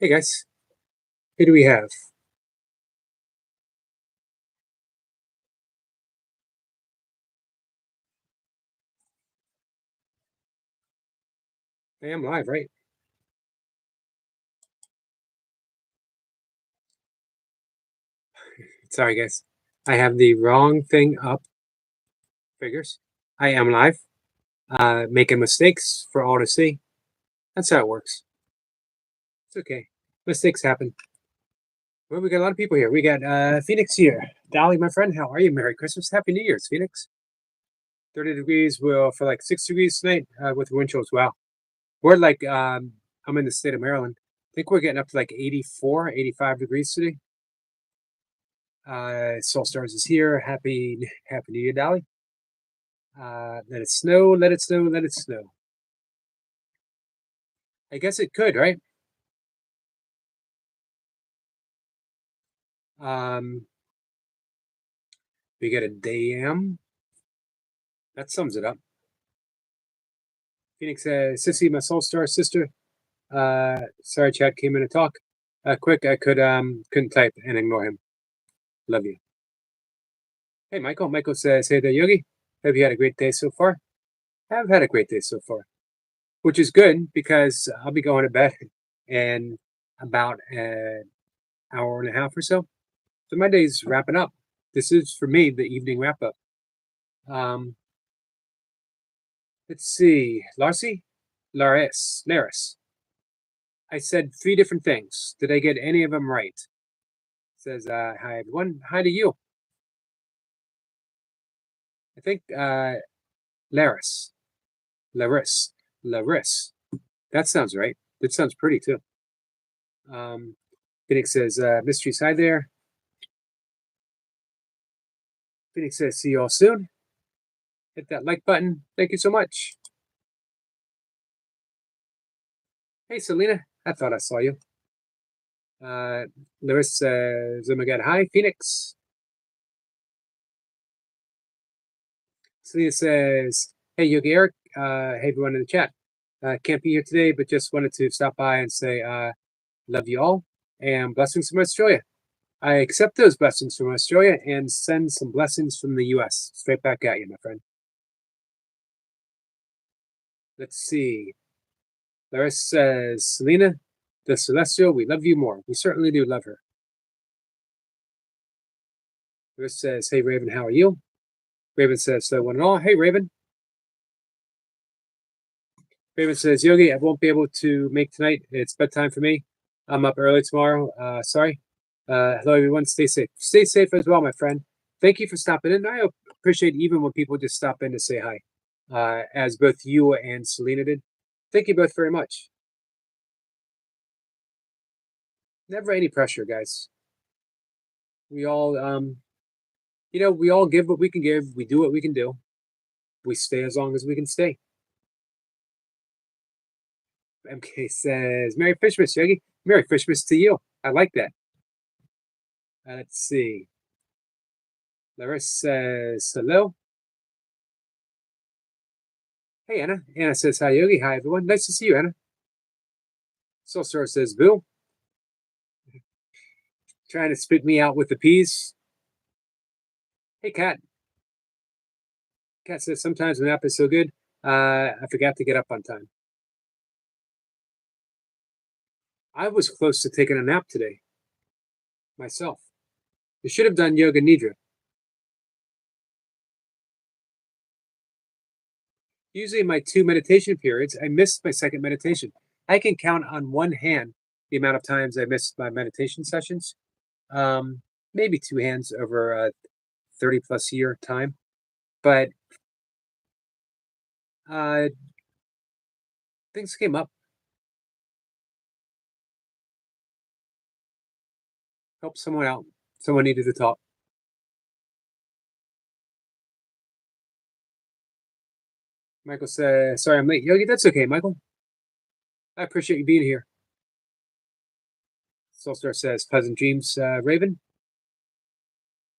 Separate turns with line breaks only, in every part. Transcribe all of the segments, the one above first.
Hey guys, who do we have? I am live, right? Sorry, guys. I have the wrong thing up. Figures. I am live. Making mistakes for all to see. That's how it works. It's okay. Mistakes happen. Well, we got a lot of people here. We got Phoenix here. Dolly, my friend, how are you? Merry Christmas. Happy New Year's, Phoenix. 30 degrees will for like 6 degrees tonight with wind chills. Wow. We're like, I'm in the state of Maryland. I think we're getting up to like 84, 85 degrees today. Soul Stars is here. Happy New Year, Dolly. Let it snow, let it snow, let it snow. I guess it could, right? Um, we get a damn. That sums it up. Phoenix says, Sissy, my Soul Star sister. Sorry, chat came in to talk. Quick, I couldn't type and ignore him. Love you. Hey, Michael. Michael says, hey there, Yogi. Hope you had a great day so far. I've had a great day so far, which is good because I'll be going to bed in about an hour and a half or so. So my day's wrapping up. This is for me the evening wrap up. Um, let's see, Laris. I said three different things. Did I get any of them right? Says hi everyone. Hi to you. I think Laris, Laris, Laris. That sounds right. That sounds pretty too. Phoenix says mysteries. Hi there. Phoenix says see you all soon. Hit that like button. Thank you so much. Hey Selena, I thought I saw you. Laris says, oh my god, hi Phoenix. Selena says, hey Yogi Eric, hey everyone in the chat. Can't be here today, but just wanted to stop by and say love you all and blessings from Australia. I accept those blessings from Australia and send some blessings from the US straight back at you, my friend. Let's see. Laris says, Selena, the Celestial, we love you more. We certainly do love her. Laris says, hey Raven, how are you? Raven says, so one and all. Hey Raven. Raven says, Yogi, I won't be able to make tonight. It's bedtime for me. I'm up early tomorrow. Sorry. Hello, everyone. Stay safe. Stay safe as well, my friend. Thank you for stopping in. I appreciate even when people just stop in to say hi, as both you and Selena did. Thank you both very much. Never any pressure, guys. We all, we all give what we can give. We do what we can do. We stay as long as we can stay. MK says, Merry Christmas, Yogi. Merry Christmas to you. I like that. Let's see. Laris says, hello. Hey, Anna. Anna says, hi, Yogi. Hi, everyone. Nice to see you, Anna. Soul Star says, Bill. Trying to spit me out with the peas. Hey, Kat. Kat says, sometimes when the app is so good, I forgot to get up on time. I was close to taking a nap today myself. I should have done yoga nidra. Usually in my 2 meditation periods, I missed my second meditation. I can count on one hand the amount of times I missed my meditation sessions. Maybe two hands over a 30 plus year time. But things came up. Help someone out. Someone needed to talk. Michael says, sorry I'm late. Yogi, that's okay, Michael. I appreciate you being here. Soulstar says, pleasant dreams, Raven.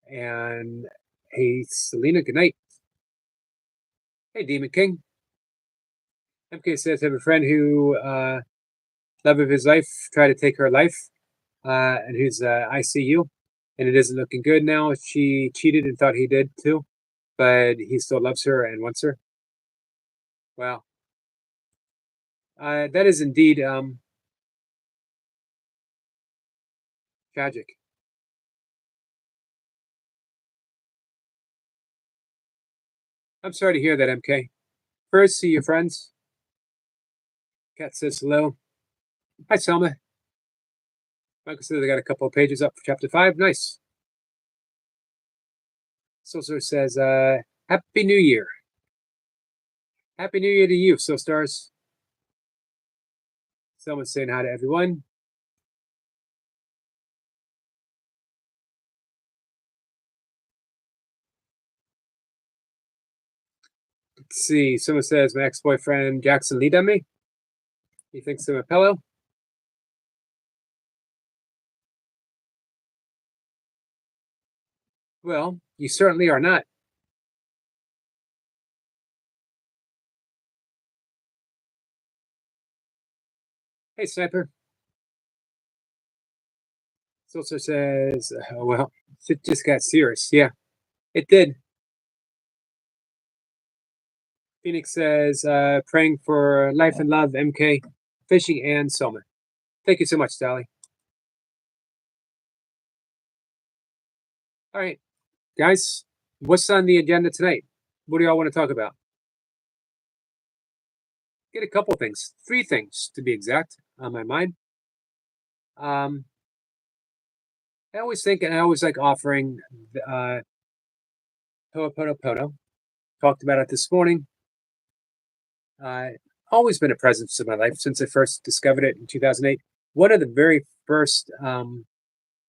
And hey, Selena, good night. Hey, Demon King. MK says, I have a friend who Love of his life tried to take her life, and who's ICU, and it isn't looking good now. She cheated and thought he did too, but he still loves her and wants her. Wow, that is indeed tragic. I'm sorry to hear that, MK. First, see your friends. Kat says hello. Hi, Selma. Michael says I got a couple of pages up for chapter 5. Nice. Silstar says, Happy New Year. Happy New Year to you, Silstars. Someone's saying hi to everyone. Let's see. Someone says my ex-boyfriend Jackson Lee on me. He thinks I'm a pillow. Well, you certainly are not. Hey, Sniper. Silstar says, well, it just got serious. Yeah, it did. Phoenix says, praying for life and love, MK, fishing, and Selma. Thank you so much, Sally. All right, guys, what's on the agenda tonight? What do y'all want to talk about? Get a couple things, 3 things to be exact, on my mind. I always think, and I always like offering Ho'oponopono. Talked about it this morning. Always been a presence in my life since I first discovered it in 2008. One of the very first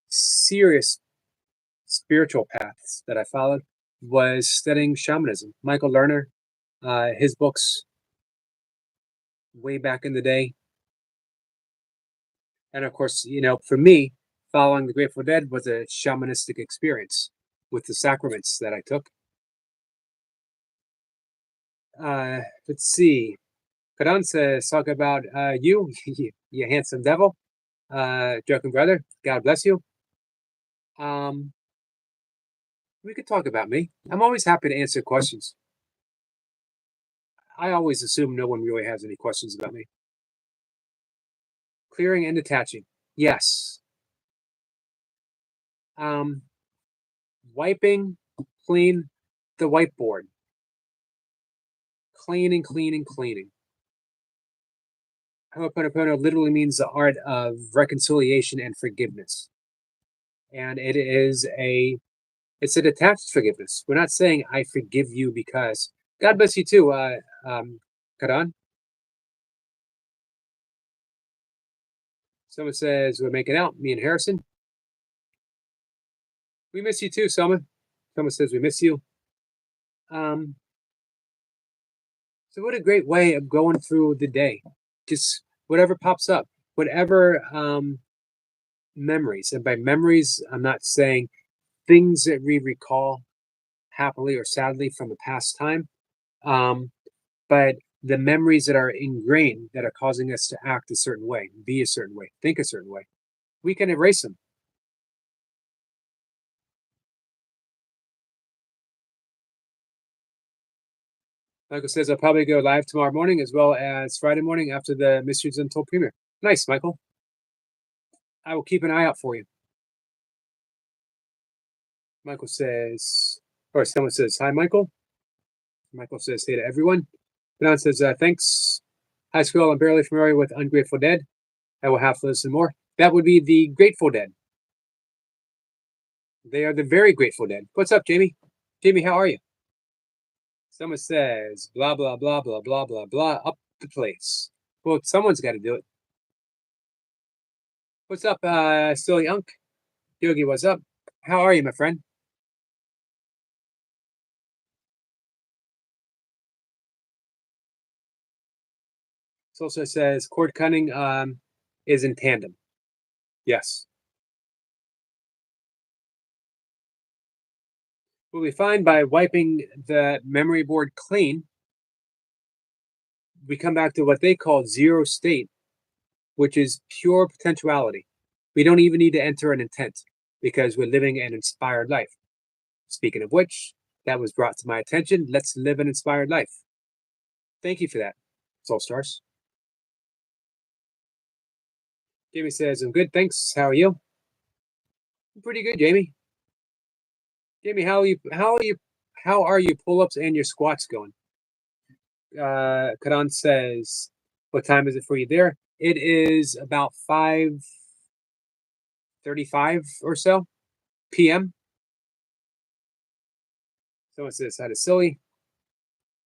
serious spiritual paths that I followed was studying shamanism. Michael Lerner, his books way back in the day. And of course, for me, following the Grateful Dead was a shamanistic experience with the sacraments that I took. Let's see. Karan says, talk about you, you handsome devil. Joking brother, God bless you. We could talk about me. I'm always happy to answer questions. I always assume no one really has any questions about me. Clearing and detaching. Yes. Wiping, clean the whiteboard. Cleaning, cleaning, cleaning. Ho'oponopono literally means the art of reconciliation and forgiveness. And it's a detached forgiveness. We're not saying I forgive you because God bless you too, Karan. Someone says we're making out, me and Harrison. We miss you too, Selma. Someone says we miss you. So what a great way of going through the day. Just whatever pops up, whatever memories. And by memories, I'm not saying things that we recall happily or sadly from a past time, but the memories that are ingrained that are causing us to act a certain way, be a certain way, think a certain way. We can erase them. Michael says I'll probably go live tomorrow morning as well as Friday morning after the Mysteries Untold premiere. Nice, Michael. I will keep an eye out for you. Michael says, or someone says, hi, Michael. Michael says, hey to everyone. Bernard says, thanks. High school, I'm barely familiar with Ungrateful Dead. I will have to listen more. That would be the Grateful Dead. They are the very Grateful Dead. What's up, Jamie? Jamie, how are you? Someone says, blah, blah, blah, blah, blah, blah, blah, up the place. Well, someone's got to do it. What's up, Silly Unk? Yogi, what's up? How are you, my friend? It also says cord cutting is in tandem. Yes. What we find by wiping the memory board clean, we come back to what they call zero state. which is pure potentiality. We don't even need to enter an intent because we're living an inspired life. Speaking of which, that was brought to my attention. Let's live an inspired life. Thank you for that, Soul Stars. Jamie says, I'm good, thanks. How are you? I'm pretty good, Jamie. Jamie, how are you pull-ups and your squats going? Karan says, what time is it for you there? It is about 5:35 or so p.m. Someone says, hi to Silly.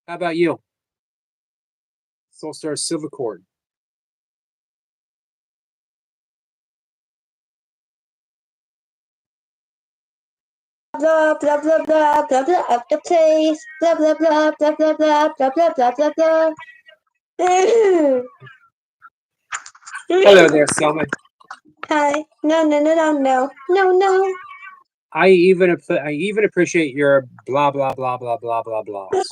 How about you? Soulstar Silver Cord.
Blah blah blah blah blah blah up the place. Blah blah blah blah blah blah blah blah blah blah blah.
Hello there, Selma.
Hi. No no no no no no no.
I even appreciate your blah blah blah blah blah blah blahs.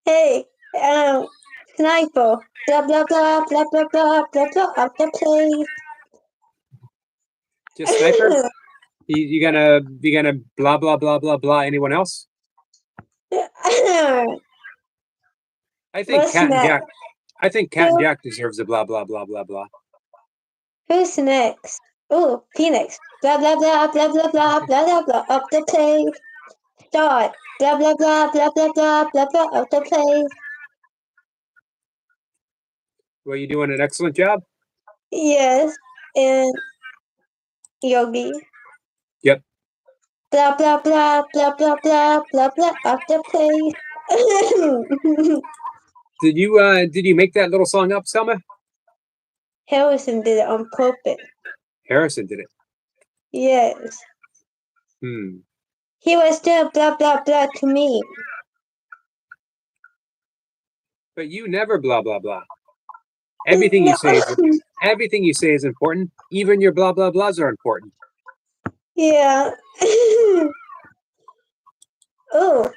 Hey, sniper. Blah blah blah blah blah blah blah blah up the place.
Just sniper. You gonna blah blah blah blah blah anyone else? I think
What's
Cat and
next?
Jack. I think Cat and Jack deserves a blah blah blah blah blah.
Who's next? Oh, Phoenix. Blah blah blah blah blah blah blah blah blah up the place. Start. Blah blah blah blah blah blah blah blah up the place.
Well, you doing an excellent job.
Yes, and Yogi.
Yep.
Blah blah blah blah blah blah blah blah up the place.
Did you make that little song up, Selma?
Harrison did it on purpose.
Harrison did it.
Yes. He was still blah blah blah to me.
But you never blah blah blah. Everything you say is important. Even your blah blah blahs are important.
Yeah. Oh,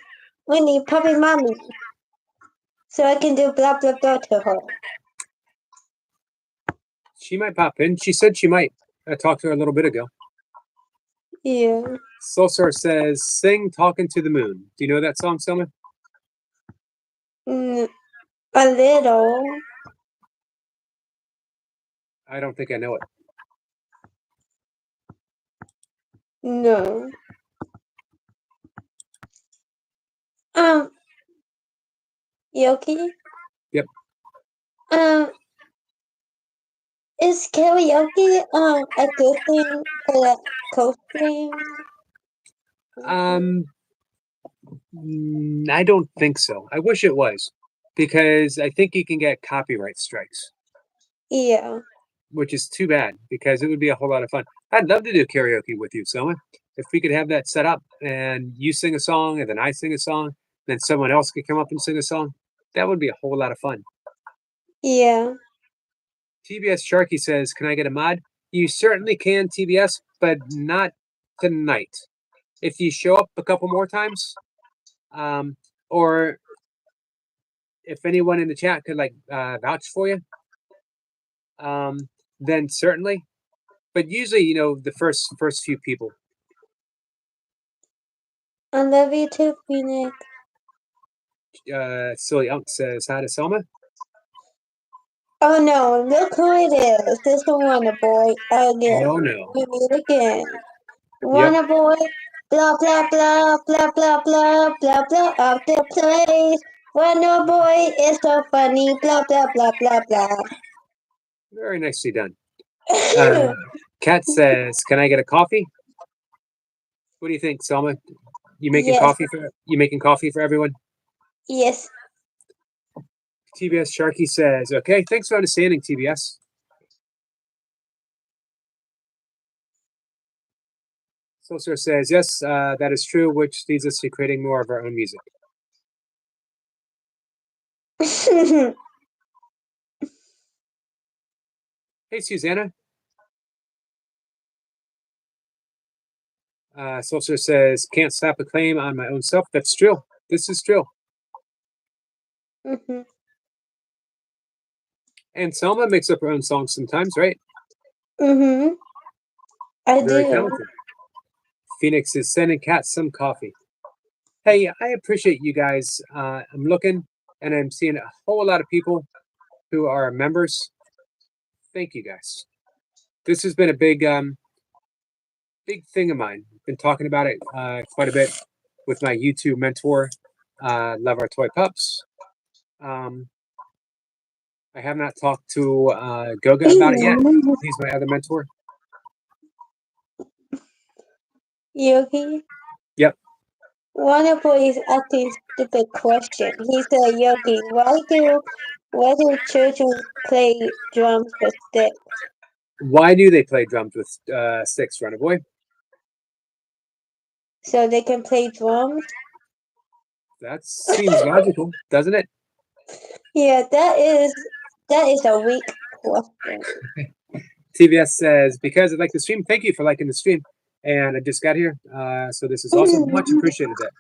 we need puppy mommy. So I can do blah blah blah to her.
She might pop in. She said she might. I talked to her a little bit ago.
Yeah.
Soulstar says, sing Talking to the Moon. Do you know that song, Selma?
A little.
I don't think I know it.
No. Yoki?
Yep.
Is karaoke a good thing for the co-stream?
I don't think so. I wish it was, because I think you can get copyright strikes.
Yeah.
Which is too bad, because it would be a whole lot of fun. I'd love to do karaoke with you, Selma. If we could have that set up and you sing a song and then I sing a song, then someone else could come up and sing a song, that would be a whole lot of fun.
Yeah.
TBS Sharky says, can I get a mod? You certainly can, TBS, but not tonight. If you show up a couple more times, or if anyone in the chat could vouch for you, then certainly. But usually, the first few people.
I love you too, Phoenix.
Silly Unk says hi to Selma.
Oh no, look who it is. This the Wonder Boy again.
Oh no.
We meet again. Wonder Boy, blah blah blah blah blah blah blah blah up the place. Wonder Boy is so funny, blah blah blah blah blah.
Very nicely done. Kat says, can I get a coffee? What do you think, Selma? You making coffee for everyone?
Yes.
TBS Sharky says, okay, thanks for understanding, TBS. Soulstar says, yes, that is true, which leads us to creating more of our own music. Hey, Susanna. Soulstar says, can't stop a claim on my own self. That's true. This is true. And Selma makes up her own songs sometimes, right?
Mm-hmm. I
Very
do.
talented. Phoenix is sending Kat some coffee. Hey, I appreciate you guys. I'm looking and I'm seeing a whole lot of people who are members. Thank you guys. This has been a big thing of mine. Been talking about it quite a bit with my YouTube mentor, Love Our Toy Pups. I have not talked to Goga about it yet. He's my other mentor.
Yogi,
Yep.
Wonderboy is asking stupid question. He said, Yogi, why do children play drums with sticks?
Why do they play drums with sticks, Runaway?
So they can play drums?
That seems logical, doesn't it?
Yeah, that is a weak question.
TBS says, because I like the stream, thank you for liking the stream. And I just got here, so this is also much appreciated. That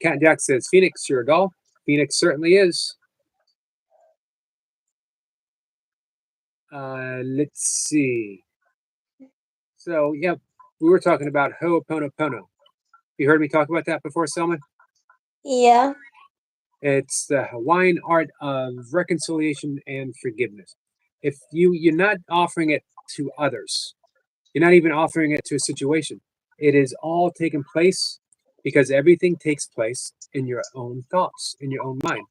Cat Jack says, Phoenix, you're a doll. Phoenix certainly is. Let's see. So, yeah, we were talking about Ho'oponopono. You heard me talk about that before, Selma?
Yeah.
It's the Hawaiian art of reconciliation and forgiveness. If you're not offering it to others, you're not even offering it to a situation. It is all taking place because everything takes place in your own thoughts, in your own mind.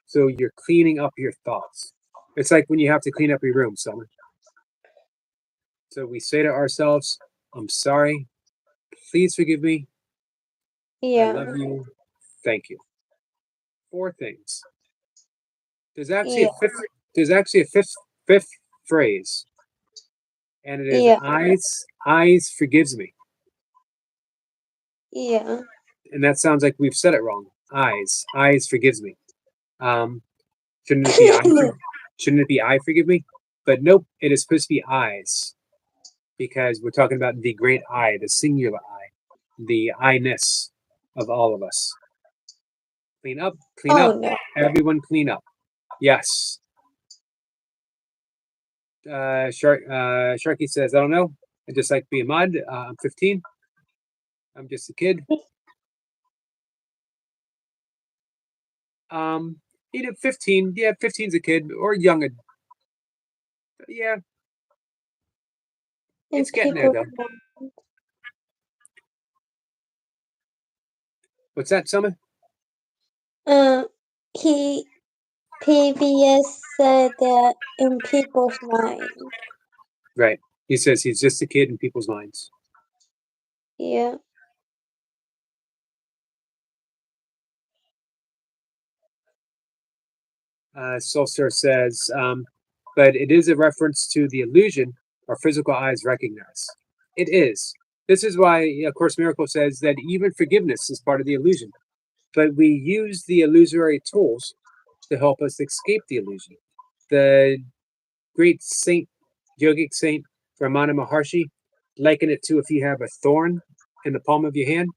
So you're cleaning up your thoughts. It's like when you have to clean up your room, Summer. So we say to ourselves, I'm sorry. Please forgive me. I
Yeah.
love you. Thank you. 4 things. There's actually
Yeah.
a fifth. There's actually a fifth phrase, and it is
Yeah.
eyes forgives me,
Yeah.
and that sounds like we've said it wrong. Eyes forgives me. Um, shouldn't it be shouldn't it be I forgive me? But nope, it is supposed to be eyes because we're talking about the great I, the singular I, the I-ness of all of us. Clean up, clean
Oh
up,
no.
everyone clean up. Yes. Sharky says, I don't know. I just like being mod. I'm 15. I'm just a kid. Um, 15. Yeah, 15's a kid or young. Yeah,
And
it's getting there
people
though. What's that, Summer?
he PBS said that in people's mind.
Right. He says he's just a kid in people's minds.
Yeah.
Solstar says, but it is a reference to the illusion our physical eyes recognize. It is. This is why, of course, Miracle says that even forgiveness is part of the illusion. But we use the illusory tools to help us escape the illusion. The great saint, yogic saint Ramana Maharshi, liken it to if you have a thorn in the palm of your hand,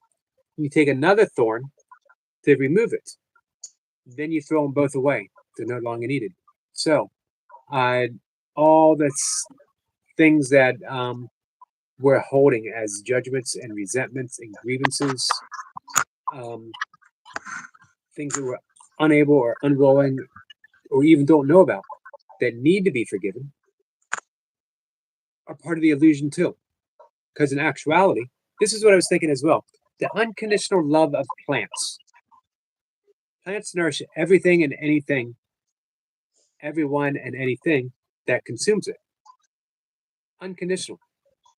you take another thorn to remove it. Then you throw them both away. They're no longer needed. So, all the things that we're holding as judgments and resentments and grievances, um, things that we're unable or unwilling or even don't know about that need to be forgiven are part of the illusion too. Because in actuality, this is what I was thinking as well. The unconditional love of plants. Plants nourish everything and anything, everyone and anything that consumes it. Unconditional.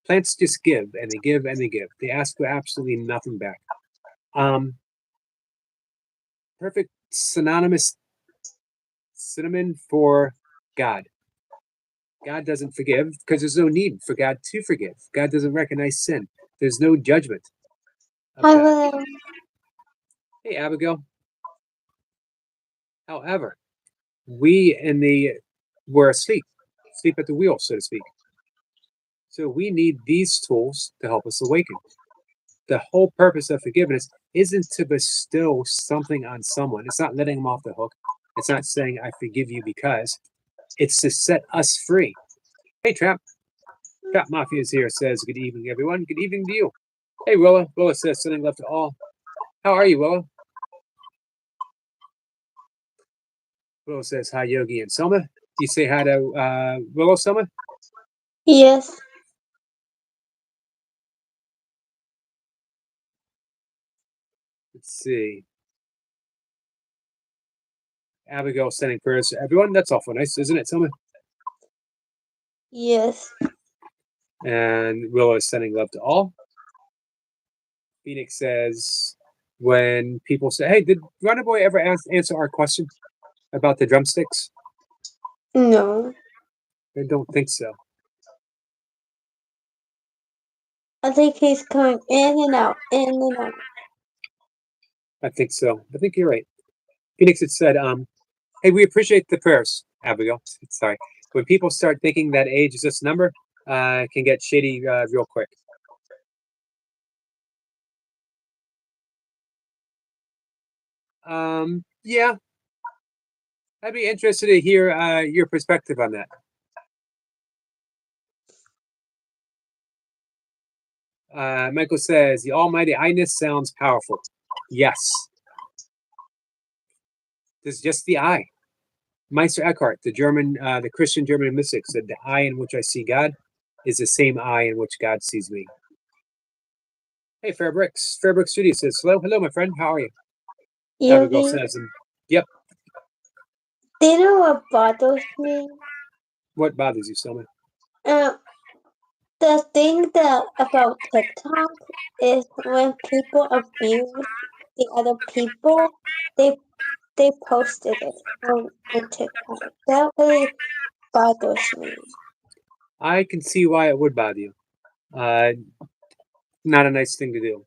Plants just give and they give and they give. They ask for absolutely nothing back. Perfect synonymous synonym for God. God doesn't forgive because there's no need for God to forgive. God doesn't recognize sin. There's no judgment of
I
God.
will.
Hey, Abigail. However, we're asleep at the wheel, so to speak. So we need these tools to help us awaken. The whole purpose of forgiveness isn't to bestow something on someone. It's not letting them off the hook. It's not saying I forgive you because. It's to set us free. Hey, Trap. Trap Mafia is here, says, good evening, everyone. Good evening to you. Hey, Willa. Willa says, sending love to all. How are you, Willa? Willow says, hi, Yogi and Selma. Do you say hi to Willow, Selma?
Yes.
Let's see. Abigail sending prayers to everyone. That's awful nice, isn't it, Selma?
Yes.
And Willow is sending love to all. Phoenix says, when people say, hey, did Runner Boy ever answer our question about the drumsticks?
No.
I don't think so.
I think he's coming in and out, in and out.
I think so. I think you're right. Phoenix had said, hey, we appreciate the prayers, Abigail. Sorry. When people start thinking that age is just a number, it can get shady real quick. Yeah. I'd be interested to hear your perspective on that. Michael says, the almighty I-ness sounds powerful. Yes. This is just the I. Meister Eckhart, the Christian German mystic, said, the I in which I see God is the same I in which God sees me. Hey, Fairbricks. Fairbricks Studio says, hello, my friend. How are you? Abigail
Yogi,
says, yep.
do you know what bothers me?
What bothers you, Selma?
The thing about TikTok is when people abuse the other people, they posted it on TikTok. That really bothers me.
I can see why it would bother you. Not a nice thing to do.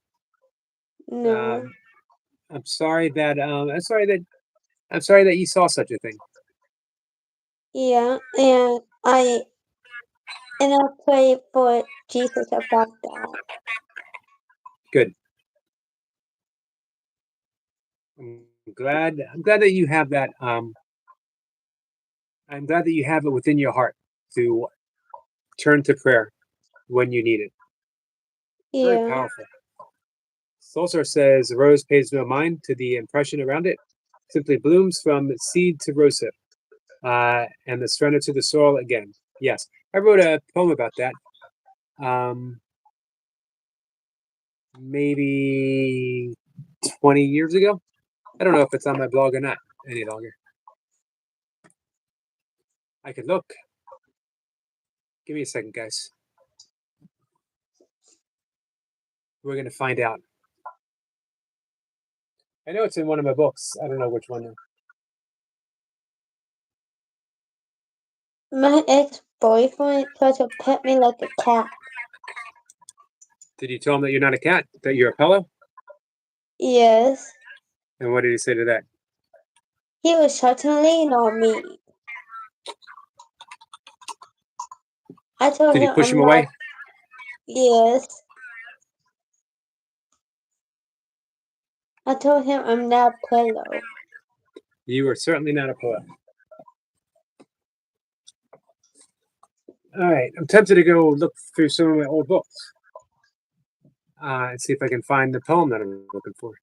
No.
I'm sorry that you saw such a thing.
Yeah, and I pray for Jesus about that.
Good. I'm glad that you have that. I'm glad that you have it within your heart to turn to prayer when you need it.
Yeah.
Very powerful. Solsar says the rose pays no mind to the impression around it. Simply blooms from seed to rosehip, and the surrender to the soil again. Yes, I wrote a poem about that. Maybe 20 years ago. I don't know if it's on my blog or not any longer. I could look. Give me a second, guys. We're going to find out. I know it's in one of my books. I don't know which one.
My ex-boyfriend tried to pet me like a cat.
Did you tell him that you're not a cat, that you're a pillow?
Yes.
And what did he say to that?
He was trying to lean on me. I told
Did
him
he push
I'm
him
not.
away?
Yes. I told him I'm not a pillow.
You are certainly not a pillow. All right, I'm tempted to go look through some of my old books and see if I can find the poem that I'm looking for.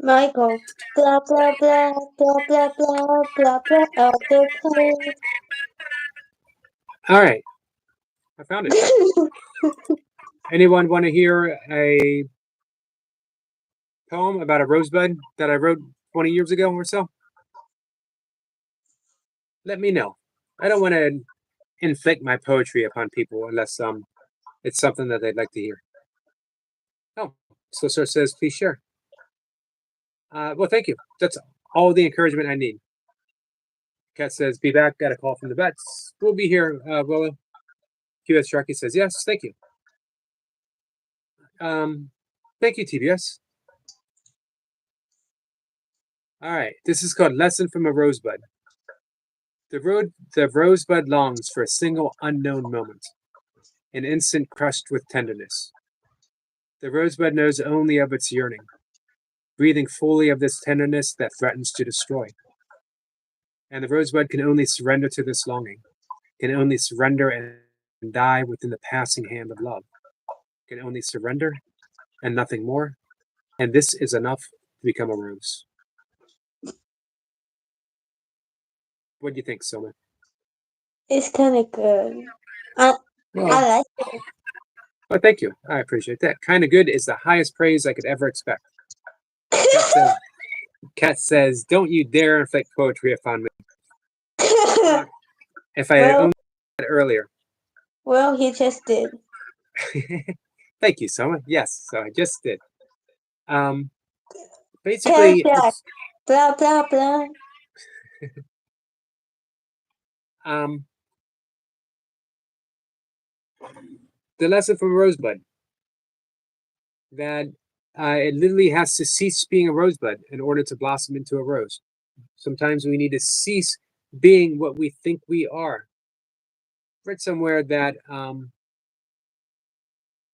Michael, blah blah blah blah blah blah blah blah other place.
All right, I found it. Anyone want to hear a poem about a rosebud that I wrote 20 years ago or so? Let me know. I don't want to inflict my poetry upon people unless it's something that they'd like to hear. Oh, so Sir says, please share. Well, thank you. That's all the encouragement I need. Kat says, be back. Got a call from the vets. We'll be here, Willow. QS Sharky says, yes, thank you. Thank you, TBS. All right, this is called Lesson from a Rosebud. The rosebud longs for a single unknown moment, an instant crushed with tenderness. The rosebud knows only of its yearning, breathing fully of this tenderness that threatens to destroy. And the rosebud can only surrender to this longing, can only surrender and die within the passing hand of love, can only surrender and nothing more. And this is enough to become a rose. What do you think, Soma?
It's kind of good. I like it.
Well, thank you. I appreciate that. Kind of good is the highest praise I could ever expect. Kat says, "Don't you dare inflict poetry upon me." If I had
Well-
only said earlier.
Well, he just did.
Thank you, Soma. Yes, so I just did. Basically,
Jack. Blah blah blah.
The lesson from Rosebud that it literally has to cease being a rosebud in order to blossom into a rose. Sometimes we need to cease being what we think we are. I read somewhere that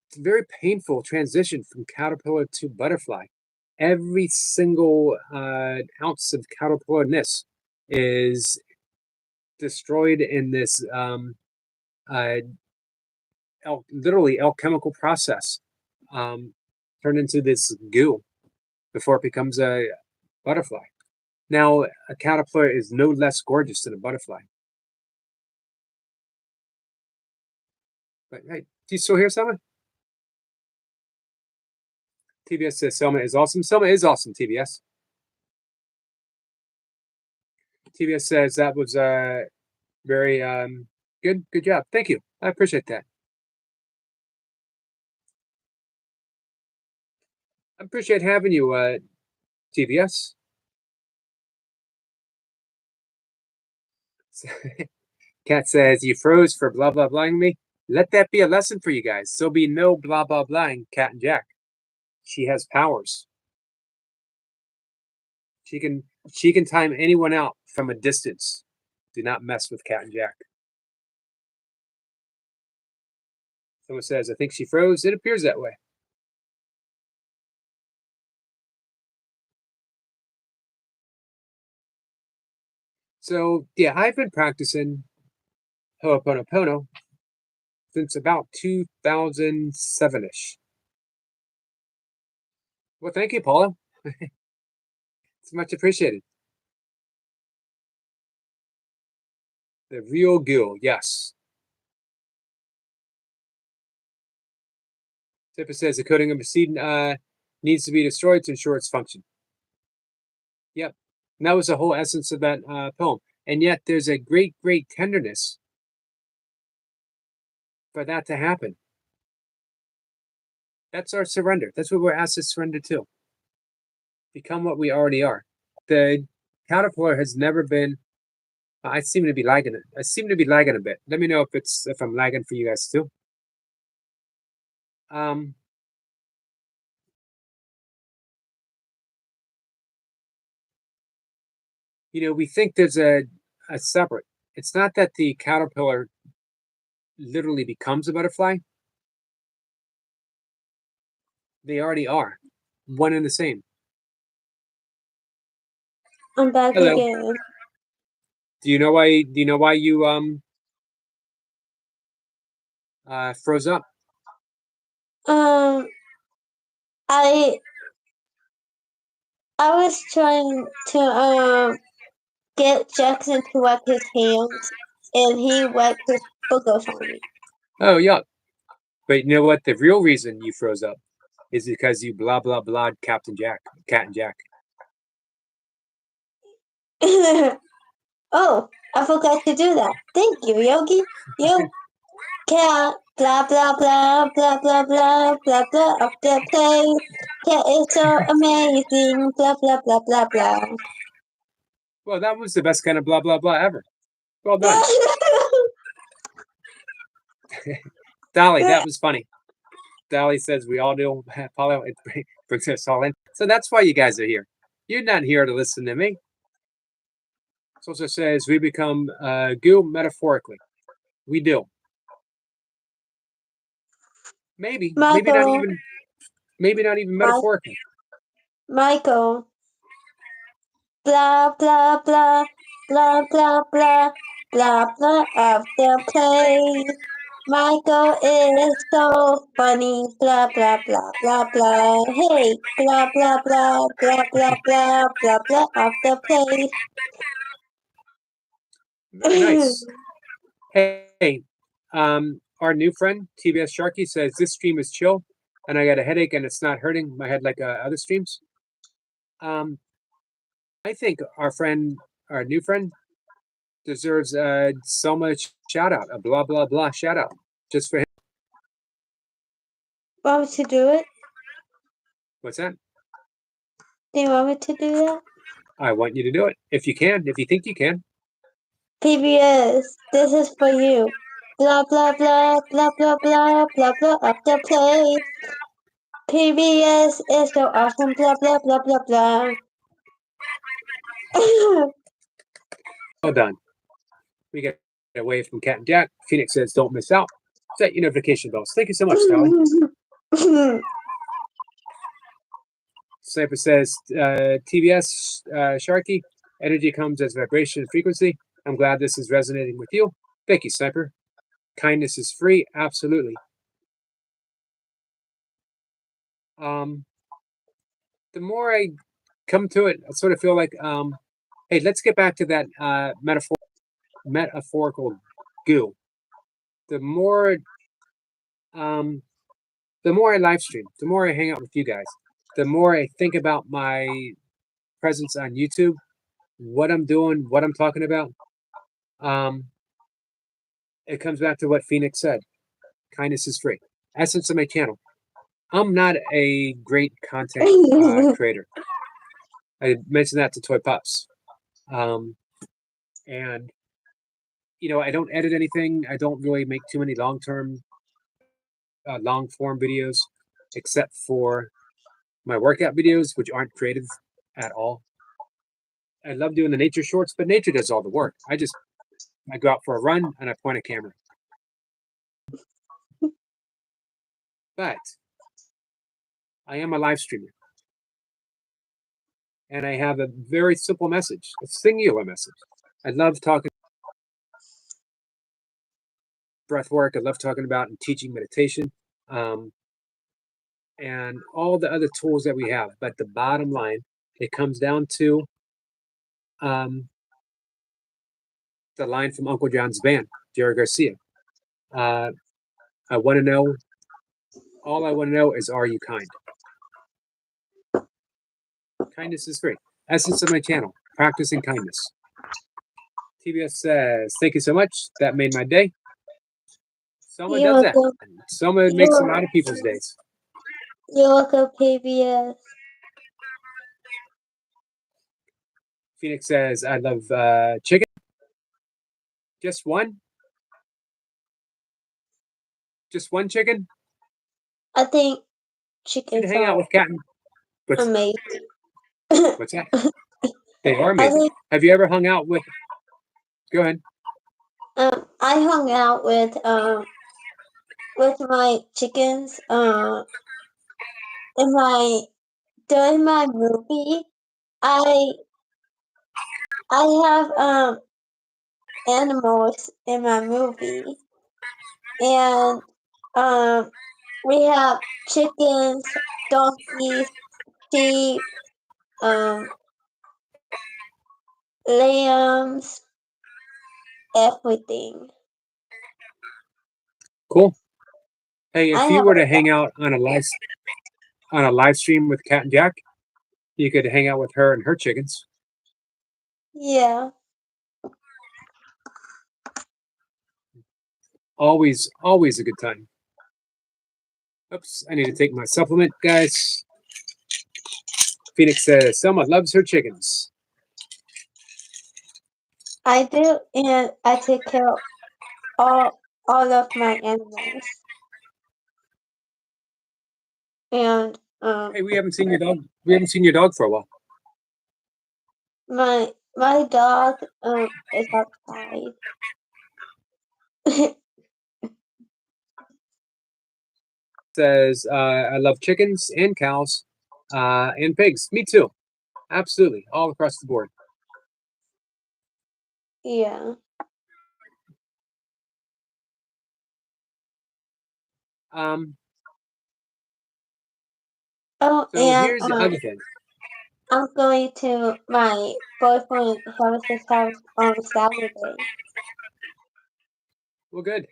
it's a very painful transition from caterpillar to butterfly. Every single ounce of caterpillarness is destroyed in this literally alchemical process, turned into this goo before it becomes a butterfly. Now, a caterpillar is no less gorgeous than a butterfly. But hey, do you still hear Selma? TBS says Selma is awesome. Selma is awesome, TBS. TBS says that was very good. Good job. Thank you. I appreciate that. I appreciate having you, TBS. Kat says, you froze for blah, blah, blahing me. Let that be a lesson for you guys. There'll be no blah, blah, blahing Cat and Jack. She has powers. She can time anyone out from a distance. Do not mess with Cat and Jack. Someone says, I think she froze. It appears that way. So, yeah, I've been practicing Ho'oponopono since about 2007-ish. Well, thank you, Paula. It's much appreciated. The real ghoul, yes. Tippa says the coating of a seed needs to be destroyed to ensure its function. Yep. And that was the whole essence of that poem. And yet there's a great, great tenderness for that to happen. That's our surrender. That's what we're asked to surrender to. Become what we already are. The caterpillar has never been. I seem to be lagging. I seem to be lagging a bit. Let me know if I'm lagging for you guys too. We think there's a separate. It's not that the caterpillar literally becomes a butterfly. They already are one and the same.
I'm back
Hello.
again.
Do you know why you froze up?
I was trying to get Jackson to wipe his hands, and he wiped his boogers on me.
Oh, yeah. But you know what? The real reason you froze up is because you blah blah blah Cat and Jack.
Oh, I forgot to do that. Thank you, Yogi. You cat, blah blah blah blah blah blah blah blah of the place. Cat is so amazing. Blah blah blah blah blah.
Well, that was the best kind of blah blah blah ever. Well done. Dolly, that was funny. Dolly says we all do. Apollo, it brings us all in. So that's why you guys are here. You're not here to listen to me. It also says we become goo metaphorically. We do. Maybe not even metaphorically.
Michael. Blah blah blah blah blah blah blah blah of the place. Michael is so funny. Blah blah blah blah blah. Hey, blah blah blah blah blah blah blah blah of the place.
Very nice. Hey, our new friend TBS Sharky says this stream is chill, and I got a headache, and it's not hurting my head like other streams. I think our new friend, deserves so much shout out, a blah blah blah shout out, just for him.
Want me to do it?
What's that?
Do you want me to do that?
I want you to do it if you can, if you think you can.
PBS, this is for you. Blah blah blah blah blah blah blah blah of the place. PBS is so awesome. Blah blah blah blah blah.
Well done. We get away from Cat and Jack. Phoenix says, "Don't miss out. Set your notification bells." Thank you so much, Dolly. Sniper says, "TBS Sharky, energy comes as vibration and frequency. I'm glad this is resonating with you. Thank you, Sniper. Kindness is free. Absolutely." The more I come to it, I sort of feel like, hey, let's get back to that metaphorical goo. The more I live stream, the more I hang out with you guys, the more I think about my presence on YouTube, what I'm doing, what I'm talking about. It comes back to what Phoenix said. Kindness is free. Essence of my channel. I'm not a great content creator. I mentioned that to Toy Pups. And, I don't edit anything. I don't really make too many long form videos, except for my workout videos, which aren't creative at all. I love doing the nature shorts, but nature does all the work. I go out for a run and I point a camera. But I am a live streamer. And I have a very simple message, a singular message. I love talking breath work. I love talking about and teaching meditation, and all the other tools that we have. But the bottom line, it comes down to the line from Uncle John's band, Jerry Garcia. I want to know, all I want to know is, are you kind? Kindness is free. Essence of my channel, practicing kindness. TBS says, thank you so much. That made my day. Someone does that. Someone makes a lot of people's days.
You're welcome, PBS.
Phoenix says, I love chicken. Just one? Just one chicken?
I think chickens
hang out with Captain.
amazing.
What's that? They are amazing. Have you ever hung out with? Go ahead.
I hung out with my chickens during my movie. I have animals in my movie, and we have chickens, donkeys, sheep, lambs, everything.
Cool. Hey, if you were to hang out on a live stream with Cat and Jack, you could hang out with her and her chickens.
Yeah.
Always a good time. Oops, I need to take my supplement, guys. Phoenix says, Selma loves her chickens.
I do, and I take care of all of my animals. And
hey, we haven't seen your dog. We haven't seen your dog for a while.
My dog is outside.
Says, I love chickens and cows. And pigs. Me too. Absolutely. All across the board.
Yeah.
Um,
Oh,
so
and
here's the other thing.
I'm going to my boyfriend Travis's house on Saturday.
Well, good.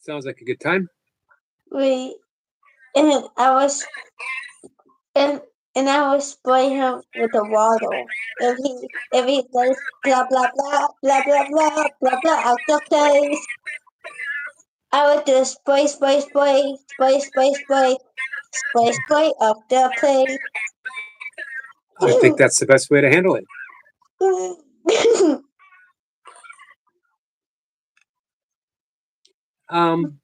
Sounds like a good time.
And I was and I was spraying him with a waddle. If he says blah blah blah blah blah blah blah blah out the place, I would just spray spray spray spray spray spray spray spray up the place.
I think that's the best way to handle it. Um,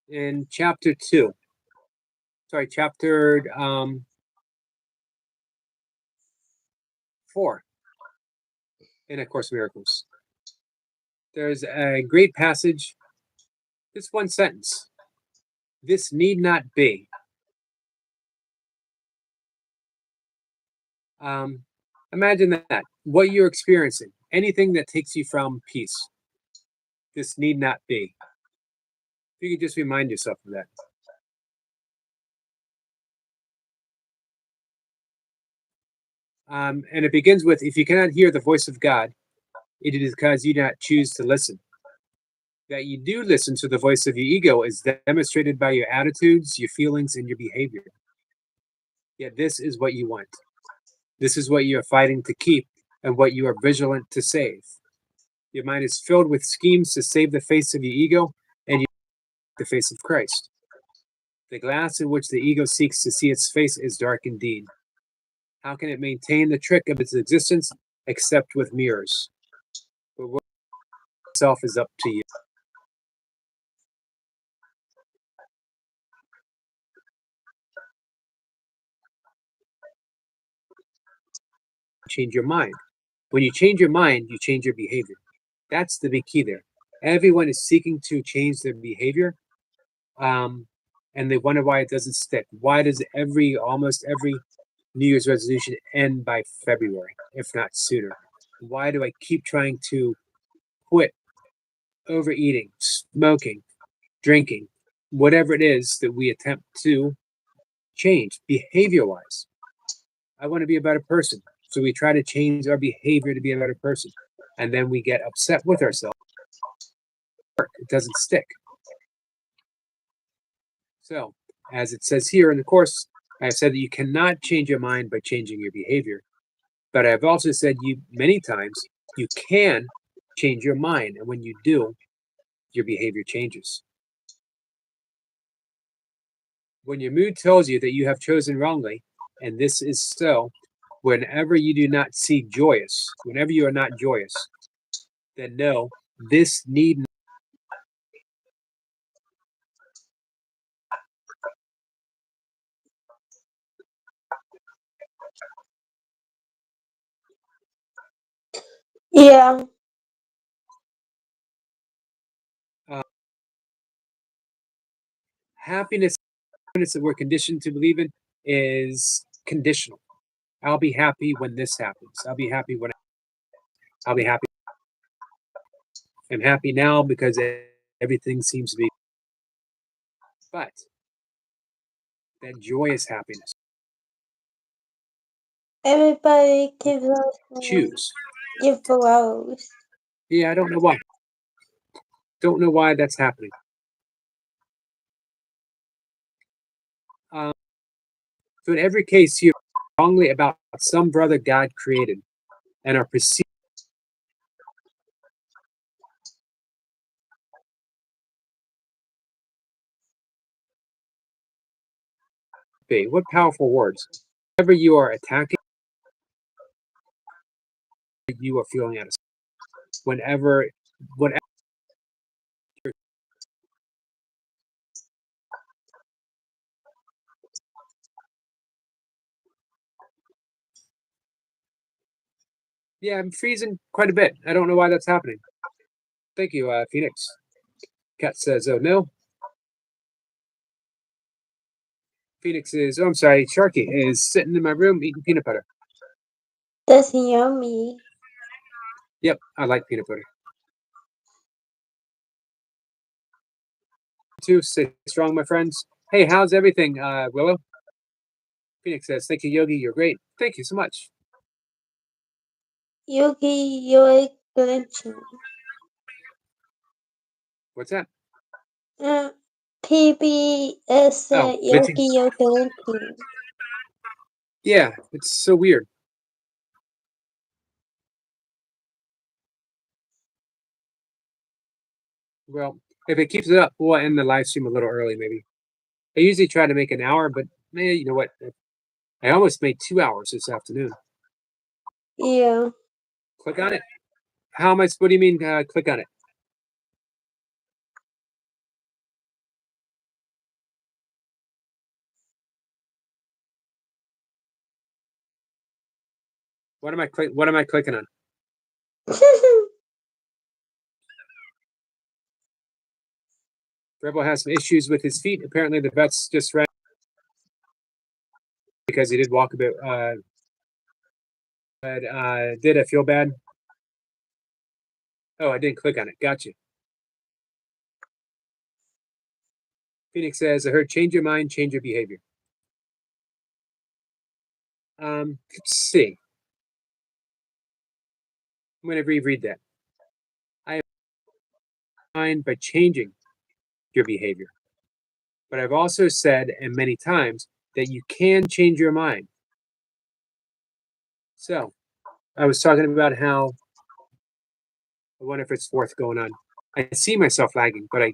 in chapter 4 in A Course in Miracles, there's a great passage, just one sentence. This need not be. Imagine that. What you're experiencing, anything that takes you from peace, this need not be. If you could just remind yourself of that. And it begins with, if you cannot hear the voice of God, it is because you do not choose to listen. That you do listen to the voice of your ego is demonstrated by your attitudes, your feelings, and your behavior. Yet this is what you want. This is what you are fighting to keep and what you are vigilant to save. Your mind is filled with schemes to save the face of your ego and you the face of Christ. The glass in which the ego seeks to see its face is dark indeed. How can it maintain the trick of its existence except with mirrors? But what itself is up to you. Change your mind. When you change your mind, you change your behavior. That's the big key there. Everyone is seeking to change their behavior, and they wonder why it doesn't stick. Why does almost every New Year's resolution end by February, if not sooner? Why do I keep trying to quit overeating, smoking, drinking, whatever it is that we attempt to change behavior wise? I want to be a better person. So we try to change our behavior to be a better person. And then we get upset with ourselves. It doesn't stick. So, as it says here in the Course, I have said that you cannot change your mind by changing your behavior. But I've also said many times you can change your mind. And when you do, your behavior changes. When your mood tells you that you have chosen wrongly, and this is so, whenever you do not see joyous, whenever you are not joyous, then know this need not.
Yeah.
Happiness that we're conditioned to believe in is conditional. I'll be happy when this happens. I'll be happy when I'll be happy. I'm happy now because everything seems to be. But that joyous happiness,
Everybody gives us
choose.
give blows.
Yeah, I don't know why. Don't know why that's happening. So in every case, you're wrongly about some brother God created and are perceived. What powerful words. Whenever you are attacking, you are feeling out of. Whenever, whatever. Yeah, I'm freezing quite a bit. I don't know why that's happening. Thank you, Phoenix. Cat says, oh no. Phoenix is, oh, I'm sorry, Sharky is sitting in my room eating peanut butter.
That's yummy.
Yep, I like peanut butter. Too, stay strong, my friends. Hey, how's everything, Willow? Phoenix says, thank you, Yogi. You're great. Thank you so much.
Yogi, you're glitching.
What's that?
PBS
Oh,
Yogi,
glitching.
you're glitching.
Yeah, it's so weird. Well, if it keeps it up, we'll end the live stream a little early, maybe. I usually try to make an hour, but man, you know what? I almost made 2 hours this afternoon.
Yeah.
Click on it. How am I? What do you mean? Click on it. What am I clicking on? Rebel has some issues with his feet. Apparently, the vets just ran because he did walk a bit. Did I feel bad? Oh, I didn't click on it. Gotcha. Phoenix says, I heard change your mind, change your behavior. Let's see. I'm going to reread that. I have mind by changing your behavior. But I've also said, and many times, that you can change your mind. So I was talking about how I wonder if it's worth going on. I see myself lagging, but I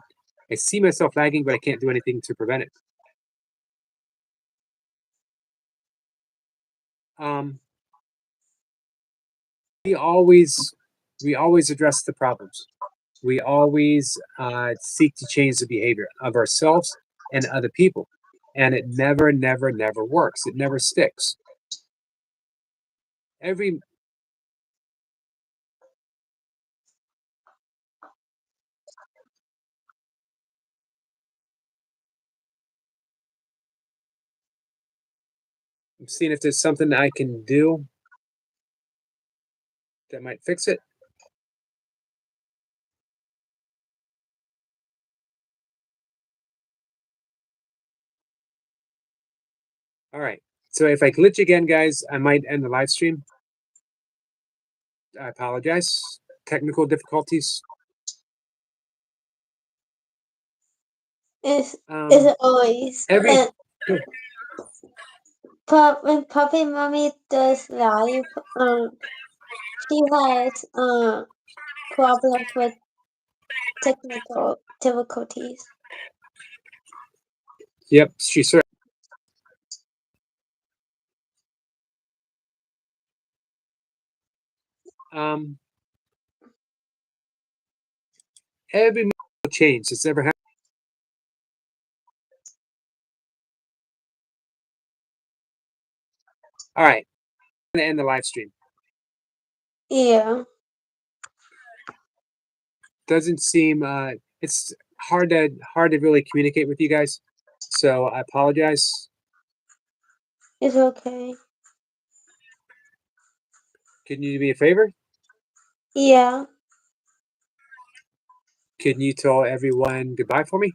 can't do anything to prevent it. We always address the problems. We always seek to change the behavior of ourselves and other people, and it never works. It never sticks. I'm seeing if there's something I can do that might fix it. All right. So if I glitch again, guys, I might end the live stream. I apologize. Technical difficulties.
It's always. When Puppy Mommy does live, she has problems with technical difficulties.
Yep, she sort. Every change that's ever happened. All right, I'm gonna end the live stream.
Yeah.
Doesn't seem it's hard to really communicate with you guys, so I apologize.
It's okay.
Can you do me a favor?
Yeah.
Can you tell everyone goodbye for me?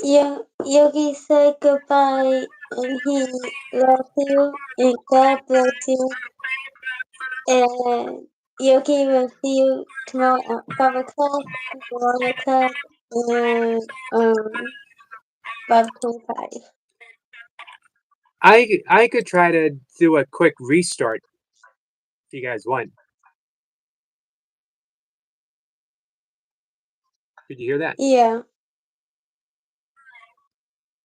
Yeah, Yogi said goodbye, and he loves you, and God bless you, and Yogi will see you tomorrow at 5 o'clock, 1 o'clock, and 5:25.
I could try to do a quick restart if you guys want. Did you hear that?
Yeah.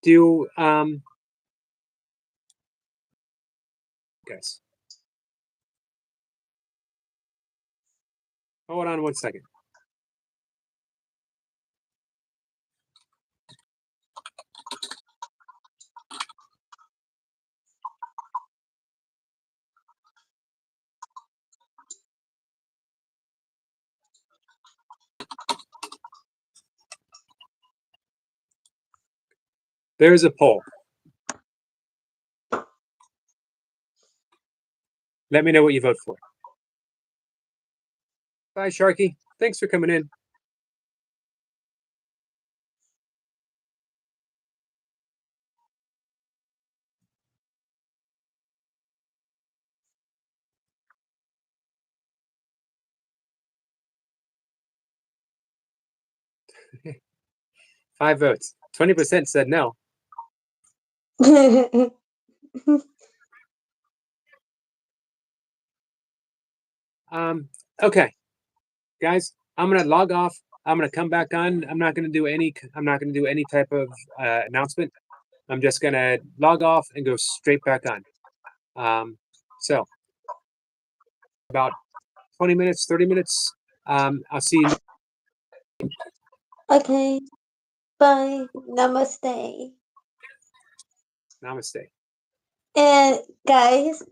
Do guys. Hold on 1 second. There's a poll. Let me know what you vote for. Bye, Sharky. Thanks for coming in. Five votes. 20% said no. Okay, guys, I'm gonna log off. I'm gonna come back on. I'm not gonna do any type of announcement. I'm just gonna log off and go straight back on. So about 20 minutes, 30 minutes. I'll see you.
Okay. Bye. Namaste.
Namaste.
And guys,